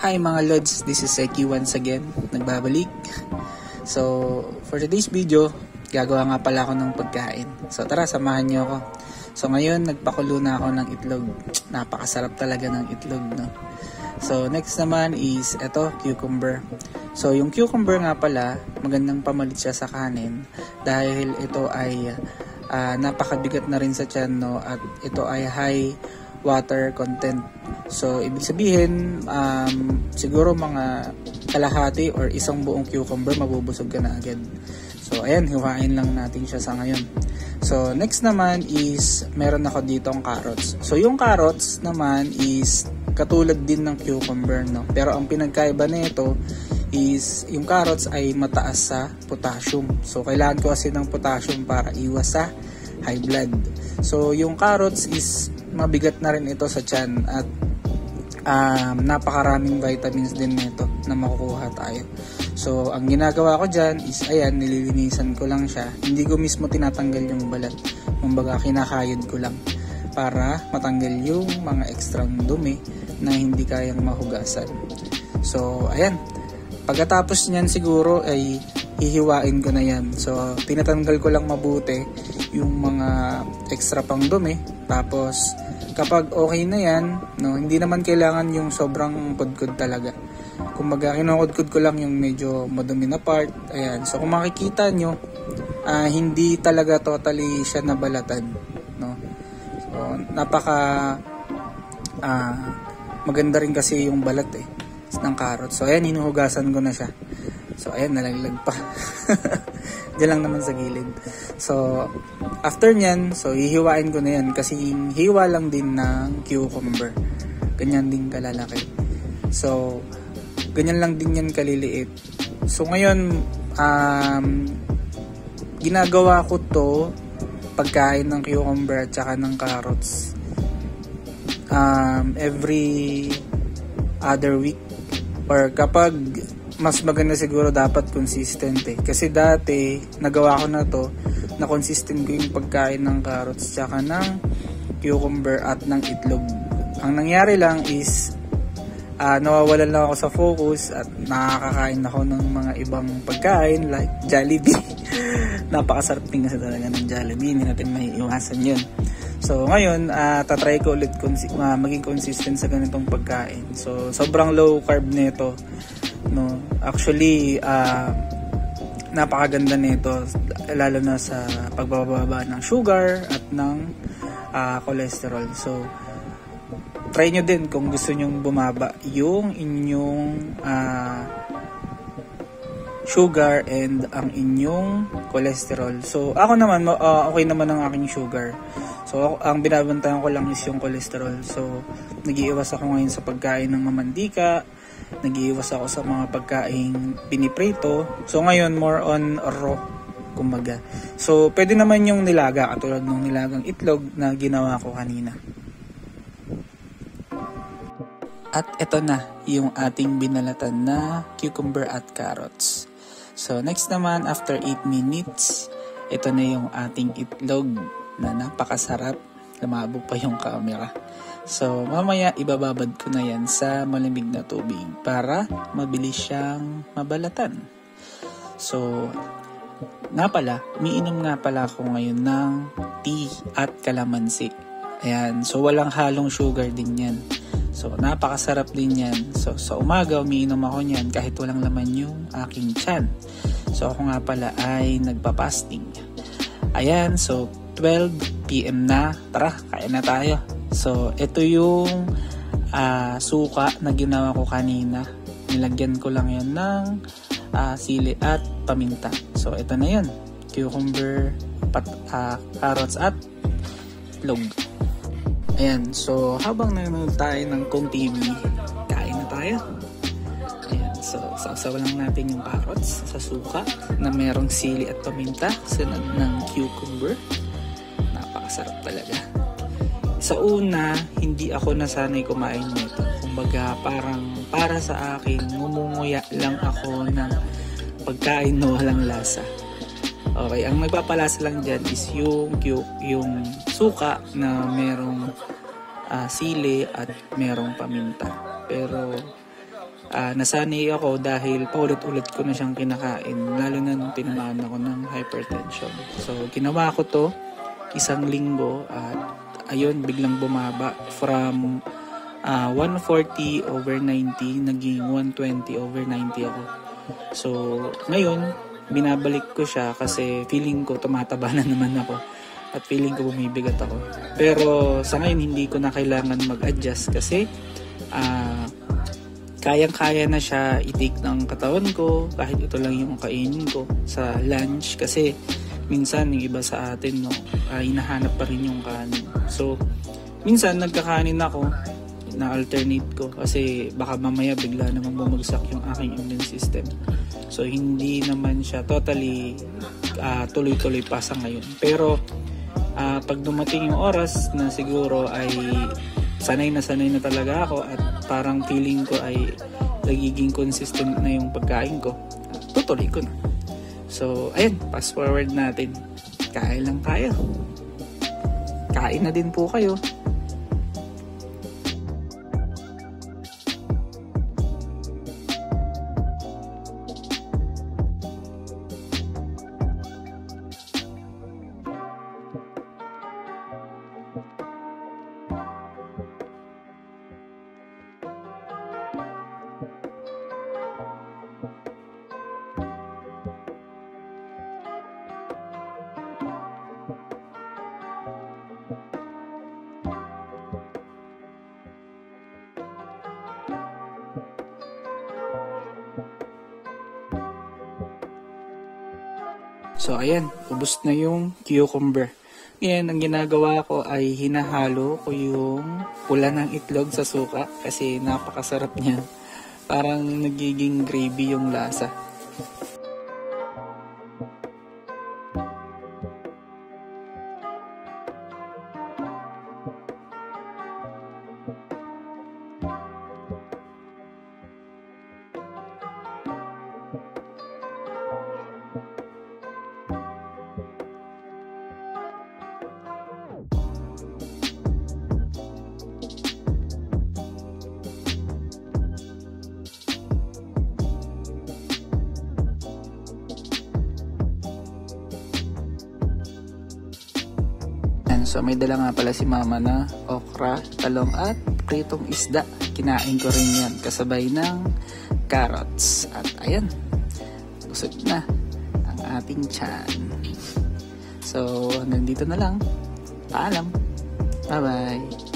Hi mga Lods, this is Seki once again, nagbabalik. So, for today's video, gagawa nga pala ako ng pagkain. So tara, samahan niyo ako. So ngayon, nagpakulo na ako ng itlog. Napakasarap talaga ng itlog, no? So next naman is, eto, cucumber. So yung cucumber nga pala, magandang pamalit siya sa kanin dahil ito ay napakabigat na rin sa tiyan, no? At ito ay high water content. So ibig sabihin, siguro mga kalahati or isang buong cucumber mabubusog ka na agad. So ayan, hiwain lang natin siya sa ngayon. So next naman is meron ako ditong carrots. So yung carrots naman is katulad din ng cucumber, no? Pero ang pinagkaiba nito is yung carrots ay mataas sa potassium. So kailangan ko kasi ng potassium para iwas sa high blood. So yung carrots is mabigat na rin ito sa tiyan at napakaraming vitamins din nito na makukuha tayo. So ang ginagawa ko dyan is ayan, nililinisan ko lang siya. Hindi ko mismo tinatanggal yung balat, kumbaga kinakayod ko lang para matanggal yung mga ekstrang dumi na hindi kayang mahugasan. So ayan, pagkatapos niyan siguro ay hihiwain ko na yan. So tinatanggal ko lang mabuti yung mga extra pang dumi. Tapos kapag okay na yan, no, hindi naman kailangan yung sobrang kudkud talaga. Kumbaga kinukudkud ko lang yung medyo madumi na part. Ayan. So kung makikita nyo, hindi talaga totally siya nabalatan, no. So napaka maganda rin kasi yung balat ng carrot. So ayan, hinuhugasan ko na siya. So ayan, nalaglag pa. Diyan lang naman sa gilid. So after nyan, so hihiwain ko na yan kasi hiwa lang din ng cucumber. Ganyan din kalalaki. So ganyan lang din yan kaliliit. So ngayon, ginagawa ko to pagkain ng cucumber at saka ng carrots every other week, or kapag mas maganda siguro dapat consistent kasi dati nagawa ko na to na consistent ko yung pagkain ng carrots tsaka ng cucumber at ng itlog. Ang nangyari lang is nawawalan lang ako sa focus at nakakakain ako ng mga ibang pagkain like Jollibee. Napakasarap din kasi talaga ng Jollibee, hindi natin may iwasan yun. So ngayon, tatry ko ulit maging consistent sa ganitong pagkain. So sobrang low carb nito, no. Actually, napakaganda nito lalo na sa pagbababa ng sugar at ng cholesterol. So try nyo din kung gusto nyong bumaba yung inyong sugar and ang inyong cholesterol. So ako naman, okay naman ang aking sugar. So ang binabantayan ko lang is yung cholesterol. So nag-iiwas ako ngayon sa pagkain ng mamandika, nag-iiwas ako sa mga pagkain piniprito. So ngayon more on raw, kumbaga. So pwede naman yung nilaga katulad ng nilagang itlog na ginawa ko kanina. At ito na yung ating binalatan na cucumber at carrots. So next naman, after 8 minutes, ito na yung ating itlog na napakasarap. Lumabo pa yung camera. So mamaya ibababad ko na yan sa malamig na tubig para mabilis siyang mabalatan. So nga pala, umiinom nga pala ako ngayon ng tea at kalamansi. Ayan, so walang halong sugar din yan. So napakasarap din yan. So sa umaga umiinom ako niyan kahit walang laman yung aking tiyan. So ako nga pala ay nagpa-fasting. Ayan, so 12 PM na. Tara, kain na tayo. So ito yung suka na ginawa ko kanina. Nilagyan ko lang yan ng sili at paminta. So ito na yun, cucumber, carrots at itlog. Ayan, so habang nanonood tayo ng Kong TV, kain na tayo. Ayan, so sausaw lang natin yung carrots sa suka na merong sili at paminta, sunod ng cucumber. Napakasarap talaga. Sa una, hindi ako nasanay kumain nito. Kumbaga parang para sa akin, ngumunguya lang ako ng pagkain na walang lasa. Okay, ang nagpapalasa lang dyan is yung suka na merong sili at merong paminta. Pero nasanay ako dahil paulit-ulit ko na siyang kinakain, lalo na nung tinamaan ako ng hypertension. So ginawa ko to 1 linggo at ayun, biglang bumaba from 140/90 naging 120/90 ako. So ngayon binabalik ko siya kasi feeling ko tumataba na naman ako at feeling ko bumibigat ako. Pero sa ngayon hindi ko na kailangan mag-adjust kasi kayang-kaya na siya i-take ng katawan ko kahit ito lang yung kainin ko sa lunch kasi minsan yung iba sa atin hinahanap pa rin yung kanin. So minsan nagkakanin ako na alternate ko kasi baka mamaya bigla namang bumagsak yung aking immune system. So hindi naman siya totally tuloy-tuloy pa sa ngayon. Pero pag dumating yung oras na siguro ay sanay na talaga ako at parang feeling ko ay nagiging consistent na yung pagkain ko, tutuloy ko na. So ayun, fast forward natin. Kain lang tayo. Kain na din po kayo. So ayan, ubos na yung cucumber. Ngayon, ang ginagawa ko ay hinahalo ko yung pula ng itlog sa suka kasi napakasarap niya. Parang nagiging gravy yung lasa. So may dala nga pala si mama na okra, talong at pritong isda. Kinain ko rin yan kasabay ng carrots. At ayan, busog na ang ating tiyan. So hanggang dito na lang. Paalam. Bye bye.